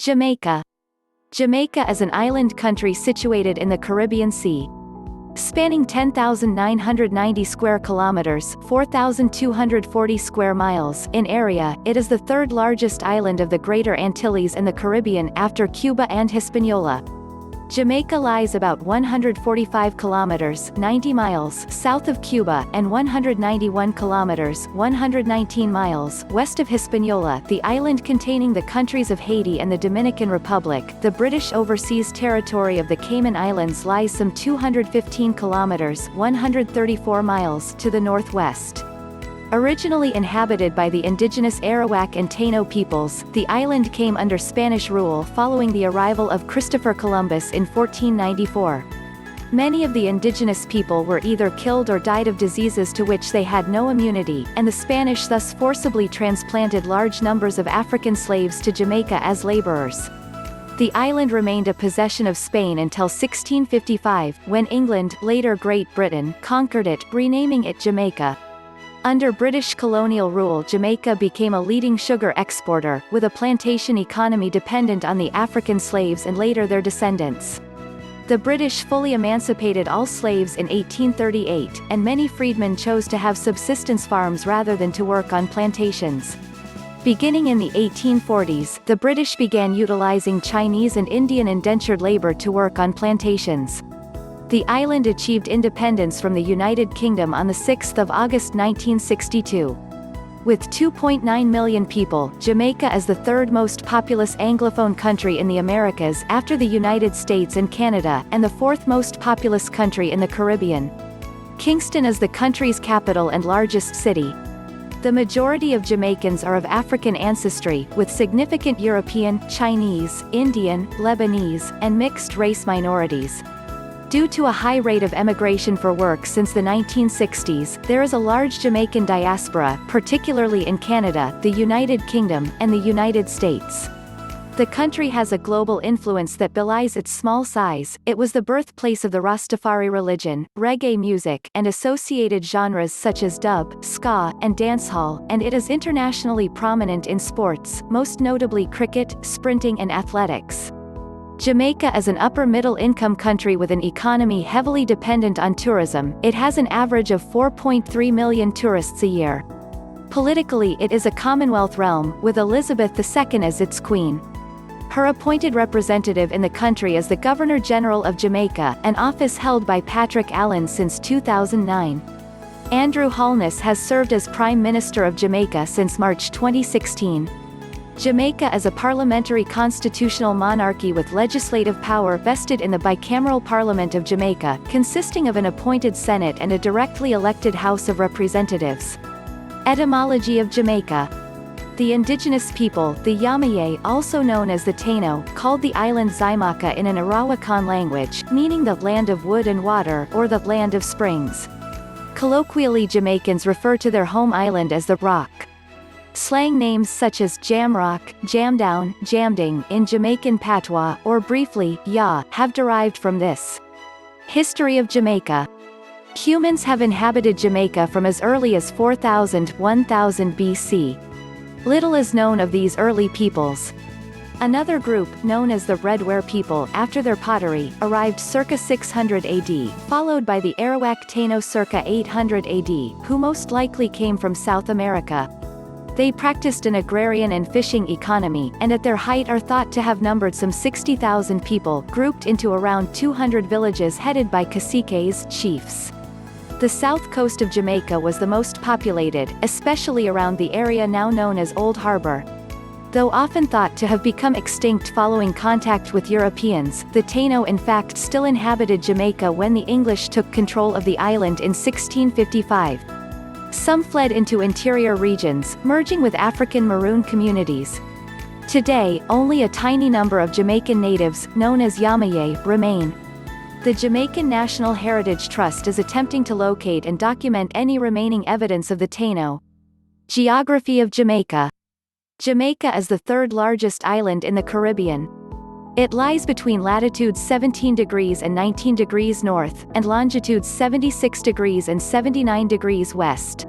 Jamaica. Jamaica is an island country situated in the Caribbean Sea. Spanning 10,990 square kilometers, 4,240 square miles in area, it is the third largest island of the Greater Antilles in the Caribbean after Cuba and Hispaniola. Jamaica lies about 145 kilometers, 90 miles south of Cuba and 191 kilometers, 119 miles west of Hispaniola, the island containing the countries of Haiti and the Dominican Republic. The British overseas territory of the Cayman Islands lies some 215 kilometers, 134 miles to the northwest. Originally inhabited by the indigenous Arawak and Taíno peoples, the island came under Spanish rule following the arrival of Christopher Columbus in 1494. Many of the indigenous people were either killed or died of diseases to which they had no immunity, and the Spanish thus forcibly transplanted large numbers of African slaves to Jamaica as laborers. The island remained a possession of Spain until 1655, when England, later Great Britain, conquered it, renaming it Jamaica. Under British colonial rule, Jamaica became a leading sugar exporter, with a plantation economy dependent on the African slaves and later their descendants. The British fully emancipated all slaves in 1838, and many freedmen chose to have subsistence farms rather than to work on plantations. Beginning in the 1840s, the British began utilizing Chinese and Indian indentured labor to work on plantations. The island achieved independence from the United Kingdom on 6 August 1962. With 2.9 million people, Jamaica is the third most populous Anglophone country in the Americas after the United States and Canada, and the fourth most populous country in the Caribbean. Kingston is the country's capital and largest city. The majority of Jamaicans are of African ancestry, with significant European, Chinese, Indian, Lebanese, and mixed-race minorities. Due to a high rate of emigration for work since the 1960s, there is a large Jamaican diaspora, particularly in Canada, the United Kingdom, and the United States. The country has a global influence that belies its small size. It was the birthplace of the Rastafari religion, reggae music, and associated genres such as dub, ska, and dancehall, and it is internationally prominent in sports, most notably cricket, sprinting and athletics. Jamaica is an upper-middle-income country with an economy heavily dependent on tourism. It has an average of 4.3 million tourists a year. Politically, it is a Commonwealth realm, with Elizabeth II as its queen. Her appointed representative in the country is the Governor-General of Jamaica, an office held by Patrick Allen since 2009. Andrew Holness has served as Prime Minister of Jamaica since March 2016. Jamaica is a parliamentary constitutional monarchy with legislative power vested in the bicameral Parliament of Jamaica, consisting of an appointed Senate and a directly elected House of Representatives. Etymology of Jamaica. The indigenous people, the Yamaye, also known as the Taíno, called the island Xaymaca in an Arawakan language, meaning the land of wood and water, or the land of springs. Colloquially, Jamaicans refer to their home island as the Rock. Slang names such as Jamrock, Jamdown, Jamding in Jamaican patois, or briefly, Ya, have derived from this. History of Jamaica. Humans have inhabited Jamaica from as early as 4000–1000 BC. Little is known of these early peoples. Another group, known as the Redware people after their pottery, arrived circa 600 AD, followed by the Arawak Taíno circa 800 AD, who most likely came from South America. They practiced an agrarian and fishing economy, and at their height are thought to have numbered some 60,000 people, grouped into around 200 villages headed by caciques, chiefs. The south coast of Jamaica was the most populated, especially around the area now known as Old Harbor. Though often thought to have become extinct following contact with Europeans, the Taíno in fact still inhabited Jamaica when the English took control of the island in 1655. Some fled into interior regions, merging with African Maroon communities. Today, only a tiny number of Jamaican natives, known as Yamaye, remain. The Jamaican National Heritage Trust is attempting to locate and document any remaining evidence of the Taíno. Geography of Jamaica. Jamaica is the third largest island in the Caribbean. It lies between latitudes 17 degrees and 19 degrees north, and longitudes 76 degrees and 79 degrees west.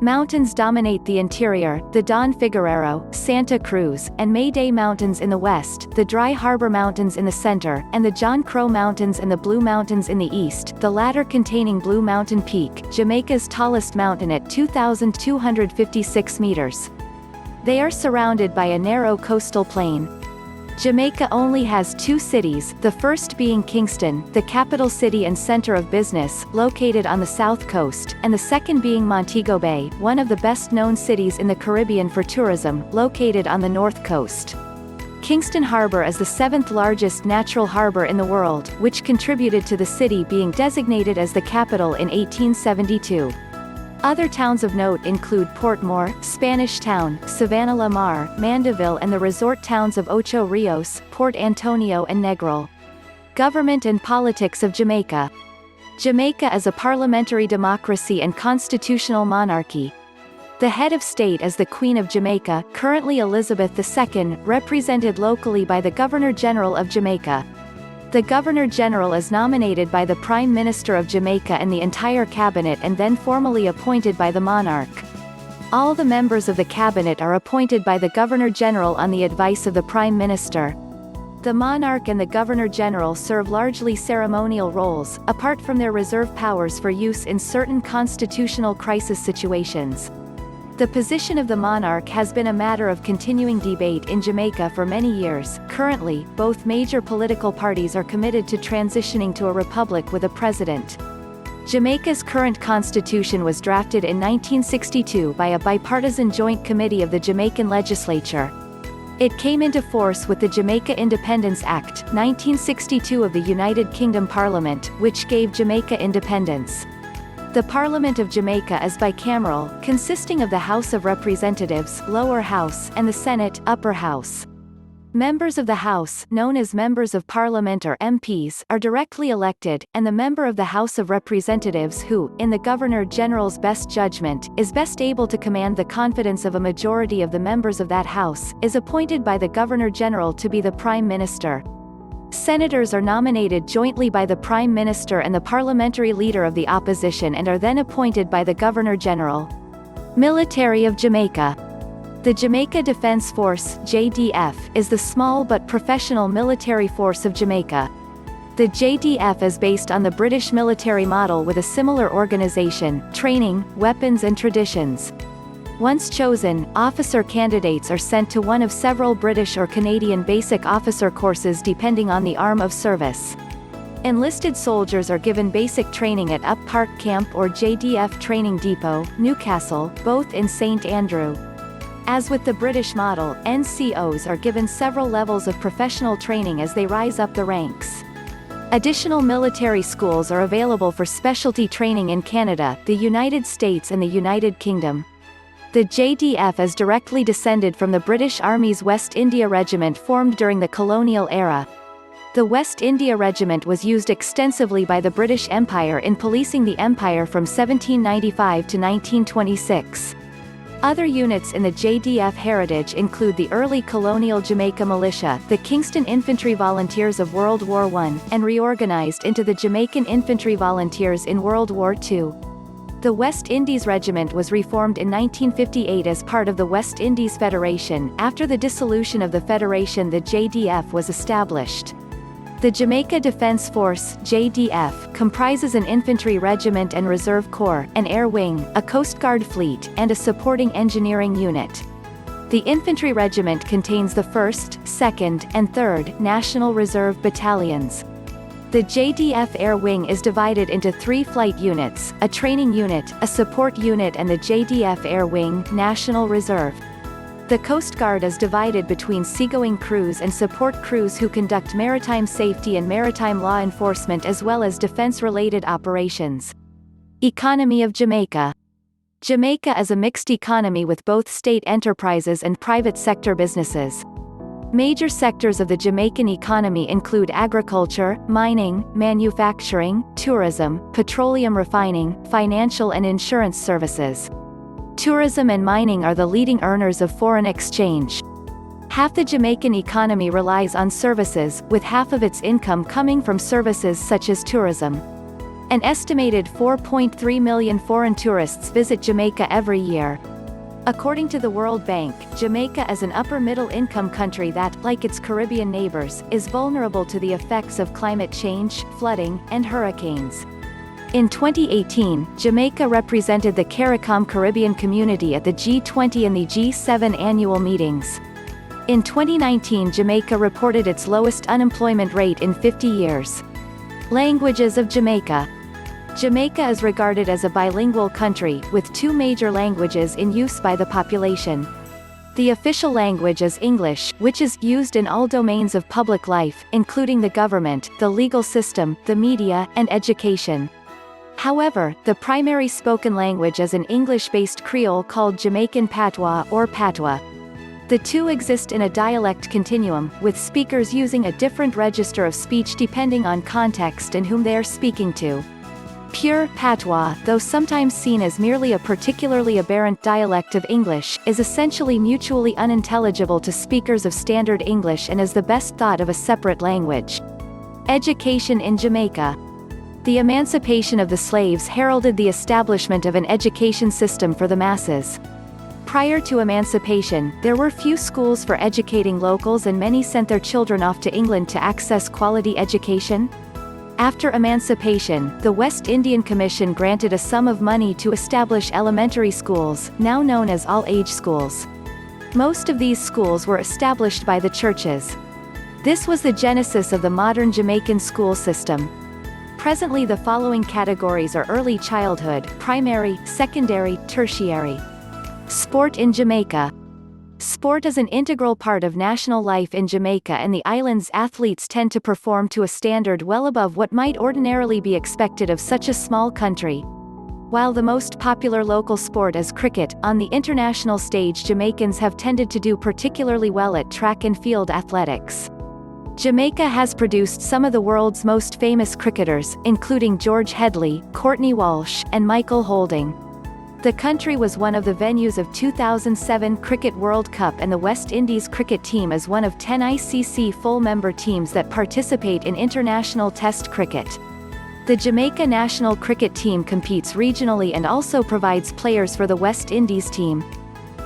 Mountains dominate the interior, the Don Figueroa, Santa Cruz, and Mayday Mountains in the west, the Dry Harbor Mountains in the center, and the John Crow Mountains and the Blue Mountains in the east, the latter containing Blue Mountain Peak, Jamaica's tallest mountain at 2,256 meters. They are surrounded by a narrow coastal plain. Jamaica only has two cities, the first being Kingston, the capital city and center of business, located on the south coast, and the second being Montego Bay, one of the best-known cities in the Caribbean for tourism, located on the north coast. Kingston Harbor is the seventh-largest natural harbor in the world, which contributed to the city being designated as the capital in 1872. Other towns of note include Portmore, Spanish Town, Savannah La Mar, Mandeville and the resort towns of Ocho Rios, Port Antonio and Negril. Government and politics of Jamaica. Jamaica is a parliamentary democracy and constitutional monarchy. The head of state is the Queen of Jamaica, currently Elizabeth II, represented locally by the Governor-General of Jamaica. The Governor-General is nominated by the Prime Minister of Jamaica and the entire cabinet and then formally appointed by the monarch. All the members of the cabinet are appointed by the Governor-General on the advice of the Prime Minister. The monarch and the Governor-General serve largely ceremonial roles, apart from their reserve powers for use in certain constitutional crisis situations. The position of the monarch has been a matter of continuing debate in Jamaica for many years. Currently, both major political parties are committed to transitioning to a republic with a president. Jamaica's current constitution was drafted in 1962 by a bipartisan joint committee of the Jamaican legislature. It came into force with the Jamaica Independence Act, 1962 of the United Kingdom Parliament, which gave Jamaica independence. The Parliament of Jamaica is bicameral, consisting of the House of Representatives, Lower House, and the Senate, Upper House. Members of the House, known as Members of Parliament or MPs, are directly elected, and the member of the House of Representatives who, in the Governor-General's best judgment, is best able to command the confidence of a majority of the members of that House, is appointed by the Governor-General to be the Prime Minister. Senators are nominated jointly by the Prime Minister and the parliamentary leader of the opposition and are then appointed by the Governor-General. Military of Jamaica. The Jamaica Defense Force (JDF) is the small but professional military force of Jamaica. The JDF is based on the British military model with a similar organization, training, weapons and traditions. Once chosen, officer candidates are sent to one of several British or Canadian basic officer courses depending on the arm of service. Enlisted soldiers are given basic training at Up Park Camp or JDF Training Depot, Newcastle, both in St Andrew. As with the British model, NCOs are given several levels of professional training as they rise up the ranks. Additional military schools are available for specialty training in Canada, the United States and the United Kingdom. The JDF is directly descended from the British Army's West India Regiment formed during the colonial era. The West India Regiment was used extensively by the British Empire in policing the empire from 1795 to 1926. Other units in the JDF heritage include the early colonial Jamaica Militia, the Kingston Infantry Volunteers of World War I, and reorganized into the Jamaican Infantry Volunteers in World War II. The West Indies Regiment was reformed in 1958 as part of the West Indies Federation. After the dissolution of the Federation, the JDF was established. The Jamaica Defense Force (JDF) comprises an infantry regiment and reserve corps, an air wing, a Coast Guard fleet, and a supporting engineering unit. The infantry regiment contains the 1st, 2nd, and 3rd National Reserve Battalions. The JDF Air Wing is divided into 3 flight units, a training unit, a support unit and the JDF Air Wing, National Reserve. The Coast Guard is divided between seagoing crews and support crews who conduct maritime safety and maritime law enforcement as well as defense-related operations. Economy of Jamaica. Jamaica is a mixed economy with both state enterprises and private sector businesses. Major sectors of the Jamaican economy include agriculture, mining, manufacturing, tourism, petroleum refining, financial and insurance services. Tourism and mining are the leading earners of foreign exchange. Half the Jamaican economy relies on services, with half of its income coming from services such as tourism. An estimated 4.3 million foreign tourists visit Jamaica every year. According to the World Bank, Jamaica is an upper-middle-income country that, like its Caribbean neighbors, is vulnerable to the effects of climate change, flooding, and hurricanes. In 2018, Jamaica represented the CARICOM Caribbean community at the G20 and the G7 annual meetings. In 2019, Jamaica reported its lowest unemployment rate in 50 years. Languages of Jamaica. Jamaica is regarded as a bilingual country, with 2 major languages in use by the population. The official language is English, which is used in all domains of public life, including the government, the legal system, the media, and education. However, the primary spoken language is an English-based Creole called Jamaican Patois or Patois. The two exist in a dialect continuum, with speakers using a different register of speech depending on context and whom they are speaking to. Pure Patois, though sometimes seen as merely a particularly aberrant dialect of English, is essentially mutually unintelligible to speakers of Standard English and is the best thought of a separate language. Education in Jamaica. The emancipation of the slaves heralded the establishment of an education system for the masses. Prior to emancipation, there were few schools for educating locals and many sent their children off to England to access quality education. After emancipation, the West Indian Commission granted a sum of money to establish elementary schools, now known as all-age schools. Most of these schools were established by the churches. This was the genesis of the modern Jamaican school system. Presently the following categories are early childhood, primary, secondary, tertiary. Sport in Jamaica. Sport is an integral part of national life in Jamaica, and the island's athletes tend to perform to a standard well above what might ordinarily be expected of such a small country. While the most popular local sport is cricket, on the international stage Jamaicans have tended to do particularly well at track and field athletics. Jamaica has produced some of the world's most famous cricketers, including George Headley, Courtney Walsh, and Michael Holding. The country was one of the venues of 2007 Cricket World Cup, and the West Indies cricket team is one of 10 ICC full-member teams that participate in international test cricket. The Jamaica national cricket team competes regionally and also provides players for the West Indies team.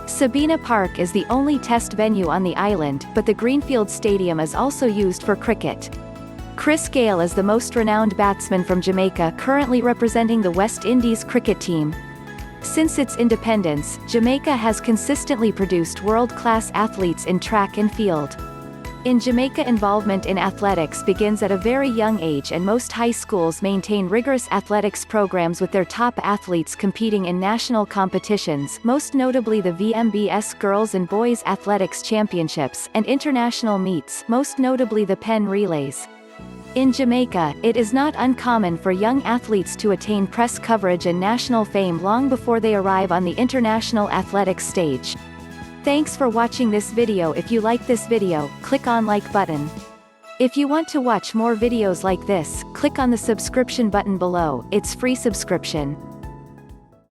Sabina Park is the only test venue on the island, but the Greenfield Stadium is also used for cricket. Chris Gayle is the most renowned batsman from Jamaica currently representing the West Indies cricket team. Since its independence, Jamaica has consistently produced world-class athletes in track and field. In Jamaica, involvement in athletics begins at a very young age, and most high schools maintain rigorous athletics programs with their top athletes competing in national competitions, most notably the VMBS Girls and Boys Athletics Championships, and international meets, most notably the Penn Relays. In Jamaica, it is not uncommon for young athletes to attain press coverage and national fame long before they arrive on the international athletics stage. Thanks for watching this video. If you like this video, click on like button. If you want to watch more videos like this, click on the subscription button below. It's free subscription.